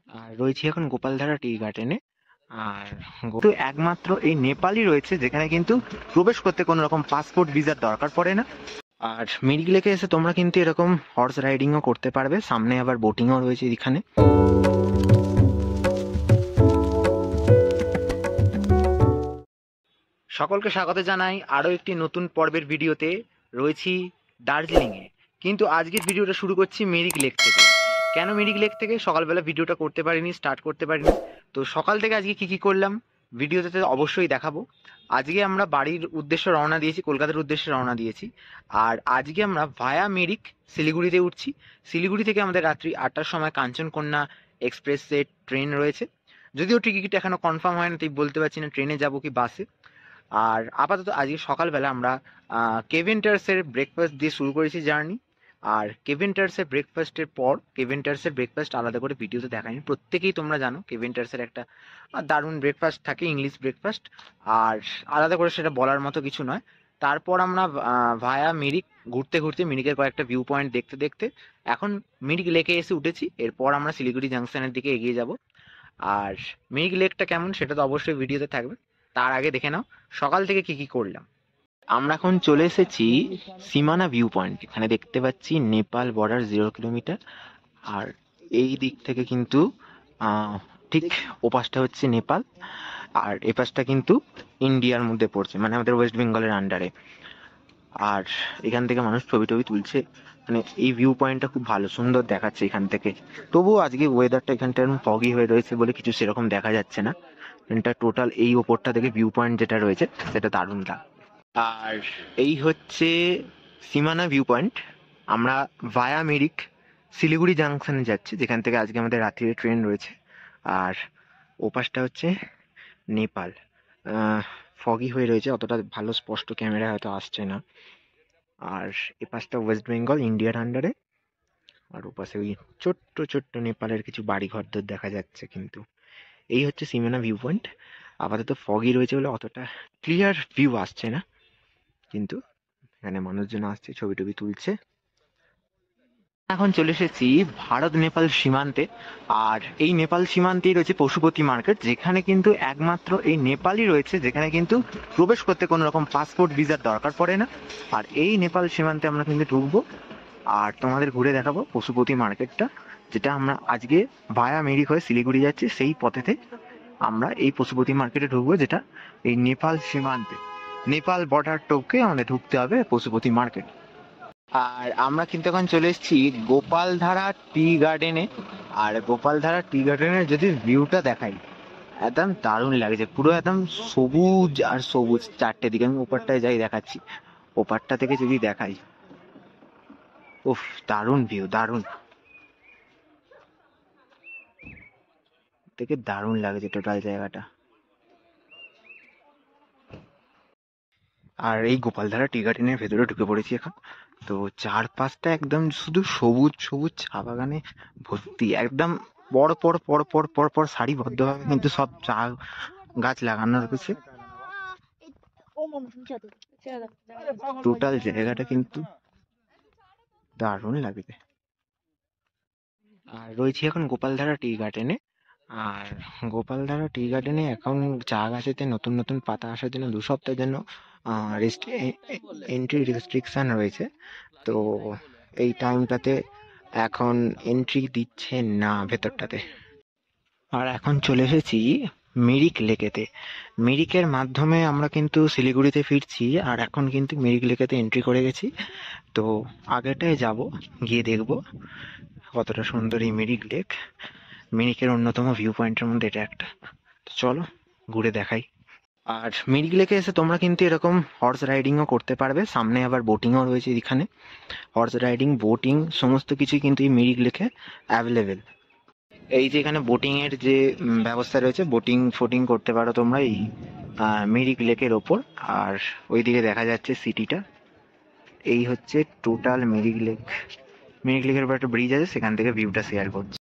আর রয়েছি এখন গোপালধারা টি গার্ডেনে। আর তো একমাত্র এই নেপালই রয়েছে যেখানে কিন্তু প্রবেশ করতে কোনো রকম পাসপোর্ট ভিসার দরকার পড়ে না। আর মিরিক লেকে এসে তোমরা কিন্তু এরকম হর্স রাইডিংও করতে পারবে, সামনে আবার বোটিংও রয়েছে এখানে। সকলকে স্বাগত জানাই আরও একটি নতুন পর্বের ভিডিওতে। রয়েছি দার্জিলিংয়ে, কিন্তু আজকের ভিডিওটা শুরু করছি মিরিক লেক থেকে। কেন মিরিক লেক থেকে? সকালবেলা ভিডিওটা করতে পারিনি, স্টার্ট করতে পারিনি। তো সকাল থেকে আজকে কি কি করলাম ভিডিওতে অবশ্যই দেখাবো। আজকে আমরা বাড়ির উদ্দেশ্যে রওনা দিয়েছি, কলকাতার উদ্দেশ্যে রওনা দিয়েছি। আর আজকে আমরা ভায়া মিরিক শিলিগুড়িতে উঠছি। শিলিগুড়ি থেকে আমাদের রাত্রি 8টার সময় কাঞ্চনকন্যা এক্সপ্রেসের ট্রেন রয়েছে। যদিও টিকিট এখনো কনফার্ম হয়নি, তাই বলতে পারছি না ট্রেনে যাব কি বাসে। আর আপাতত আজকে সকালবেলা আমরা কেভেন্টার্সের ব্রেকফাস্ট দিয়ে শুরু করেছি জার্নি। আর কেভেন্টার্সের ব্রেকফাস্টের পর, কেভেন্টার্সের ব্রেকফাস্ট আলাদা করে ভিডিওতে দেখায়নি, প্রত্যেকেই তোমরা জানো কেভেন্টার্সের একটা দারুণ ব্রেকফাস্ট থাকে, ইংলিশ ব্রেকফাস্ট। আর আলাদা করে সেটা বলার মতো কিছু নয়। তারপর আমরা ভায়া মিরিক ঘুরতে ঘুরতে, মিরিকের কয়েকটা ভিউ পয়েন্ট দেখতে দেখতে এখন মিরিক লেকে এসে উঠেছি। এরপর আমরা শিলিগুড়ি জাংশনের দিকে এগিয়ে যাব। আর মিরিক লেকটা কেমন সেটা তো অবশ্যই ভিডিওতে থাকবে। তার আগে দেখে নাও সকাল থেকে কি কি করলাম। আমরা এখন চলে এসেছি সীমানা ভিউ পয়েন্ট। এখানে দেখতে পাচ্ছি নেপাল বর্ডার 0 কিলোমিটার। আর এই দিক থেকে কিন্তু ঠিক ওপাশটা হচ্ছে নেপাল, আর এপাশটা কিন্তু ইন্ডিয়ার মধ্যে পড়ছে, মানে আমাদের ওয়েস্ট বেঙ্গলের আন্ডারে। আর এখান থেকে মানুষ ছবি টবি তুলছে, মানে এই ভিউ পয়েন্টটা খুব ভালো, সুন্দর দেখাচ্ছে এখান থেকে। তবুও আজকে ওয়েদারটা এখানটা ফগি হয়ে রয়েছে বলে কিছু সেরকম দেখা যাচ্ছে না। এটা টোটাল এই ওপরটা থেকে ভিউ পয়েন্ট যেটা রয়েছে সেটা দারুণ লাগে। আর এই হচ্ছে সীমানা ভিউ পয়েন্ট। আমরা ভায়া মিরিক শিলিগুড়ি জাংশনে যাচ্ছি, যেখান থেকে আজকে আমাদের রাত্রির ট্রেন রয়েছে। আর ওপাশটা হচ্ছে নেপাল। ফগি হয়ে রয়েছে, অতটা ভালো স্পষ্ট ক্যামেরা হয়তো আসছে না। আর এপাশটা ওয়েস্ট বেঙ্গল ইন্ডিয়ার আন্ডারে। আর ওপাশে ওই ছোট্ট ছোট্ট নেপালের কিছু বাড়ি ঘরদর দেখা যাচ্ছে। কিন্তু এই হচ্ছে সীমানা ভিউ পয়েন্ট। আপাতত ফগি রয়েছে বলে অতটা ক্লিয়ার ভিউ আসছে না, কিন্তু এখানে মানুষজন আসছে, ছবি টবি তুলছে। এখন চলে এসেছি ভারত নেপাল সীমান্তে। আর এই নেপাল সীমান্তেই রয়েছে পশুপতি মার্কেট, যেখানে কিন্তু একমাত্র এই নেপালই রয়েছে যেখানে কিন্তু প্রবেশ করতে কোনো রকম পাসপোর্ট ভিসার দরকার পড়ে না। আর এই নেপাল সীমান্তে আমরা কিন্তু ঢুকবো আর তোমাদের ঘুরে দেখাবো পশুপতি মার্কেটটা, যেটা আমরা আজকে ভায়া মিরিক হয়ে শিলিগুড়ি যাচ্ছি সেই পথেতে আমরা এই পশুপতি মার্কেটে ঢুকবো, যেটা এই নেপাল সীমান্তে, নেপাল বর্ডার টপকে আমাদের ঢুকতে হবে পশুপতি মার্কেট। আর আমরা কিন্তু এখন চলে এসেছি গোপালধারা টি গার্ডেনে। আর গোপালধারা টি গার্ডেনের যদি ভিউটা দেখাই, একদম দারুণ লাগছে, পুরো একদম সবুজ আর সবুজ চারটে দিকে। আমি ওপারটায় যাই দেখাচ্ছি, ওপারটা থেকে যদি দেখাই, উফ দারুণ ভিউ, দারুণ থেকে দারুণ লাগছে টোটাল জায়গাটা। আর এই গোপালধারা টি গার্ডেনের ভেতরে ঢুকে পড়েছি এখন। তো চারপাশটা একদম শুধু সবুজ সবুজ চা বাগানে ভর্তি, একদম পর পর পর পর পর পর সারিবদ্ধভাবে কিন্তু সব চা গাছ লাগানো রয়েছে। টোটাল জায়গাটা কিন্তু দারুণ লাগবে। আর রয়েছি এখন গোপালধারা টি গার্ডেনে। আর গোপালধারা টি গার্ডেনে এখন চা গাছেতে নতুন নতুন পাতা আসার জন্য 2 সপ্তাহের জন্য এন্ট্রি রেস্ট্রিকশন রয়েছে। তো এই টাইমটাতে এখন এন্ট্রি দিচ্ছে না ভেতরটাতে। আর এখন চলে এসেছি মিরিক লেকেতে। মিরিকের মাধ্যমে আমরা কিন্তু শিলিগুড়িতে ফিরছি, আর এখন কিন্তু মিরিক লেকেতে এন্ট্রি করে গেছি। তো আগেটায় যাব, গিয়ে দেখব কতটা সুন্দর এই মিরিক লেক। মিরিকের অন্যতম ভিউ পয়েন্টের মধ্যে এটা একটা। তো চলো ঘুরে দেখাই। আর মিরিক লেকে এসে তোমরা কিন্তু এরকম হর্স রাইডিংও করতে পারবে, সামনে আবার বোটিংও রয়েছে এখানে। হর্স রাইডিং, বোটিং সমস্ত কিছুই কিন্তু এই মিরিক লেকে অ্যাভেলেবেল। এই যে এখানে বোটিং এর যে ব্যবস্থা রয়েছে, বোটিং ফোটিং করতে পারো তোমরা এই মিরিক লেকের ওপর। আর ওইদিকে দেখা যাচ্ছে সিটিটা। এই হচ্ছে টোটাল মিরিক লেক। মিরিক লেকের উপর একটা ব্রিজ আছে, সেখান থেকে ভিউটা শেয়ার করছি।